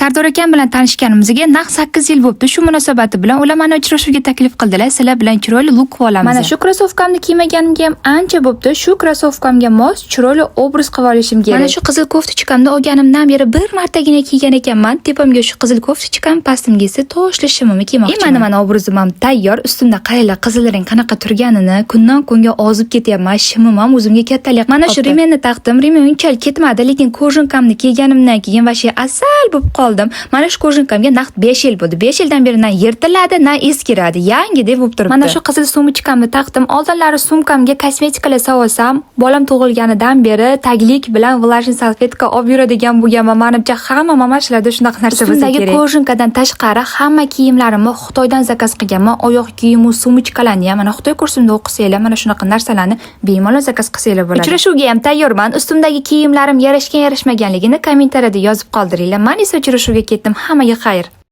Sardor akam bilan tanishganimizga naq 8 yil bo'libdi. Shu munosabati bilan ular meni uchrashuvga taklif qildilar. Sizlar bilan chiroyli luk olamiz. Mana shu krossovkamni kiymaganimga ham ancha bo'libdi. Shu krossovkamga mos chiroyli obraz qilib olishim kerak. Mana shu qizil koftachikamni olganimdan beri bir martagina kiygan ekanman. Tepamga shu qizil koftachikam, pastimga esa toshli shimimni kiymoqchiman. Mana obrazim ham tayyor. Ustimda qaylar qizilring qanaqa turganini kundan kunga ozib ketyapman. Shimim ham o'zimga kattalik. Mana shu rimenni taqdim. Rimen unchalik ketmadi, lekin kojinkamni kiyganimdan keyin vashi asal bo'lib qoldim. Mana shu kojinkamga naq 5 yil bo'ldi. 5 yildan beri na yirtiladi, na eskiradi. Yangidek bo'lib turibdi. Mana shu qizil sumkakamni taqdim. Oldinlari sumkamga kosmetikalar solsam, bolam tug'ilganidan beri taglik bilan vlajniy salfetka olib yuradigan bo'lganman. Menimcha hamma mamachilarda shunaqa narsa bo'lsa kerak. Undagi kojinkadan tashqari hamma kiyimlarimni Xitoydan zakaz qilganman. Oyoq kiyim va sumkalarni ham mana Xitoy kursimda o'qisanglar, mana shunaqa narsalarni bemalol zakaz qilsanglar bo'ladi. Uchrashuvga ham tayyorman. Ustimdagi kiyimlarim yarashgan-yarashmaganligini kommentariyada yozib qoldiringlar. Men esa uchrashuvga ketdim. Hammaga xayr.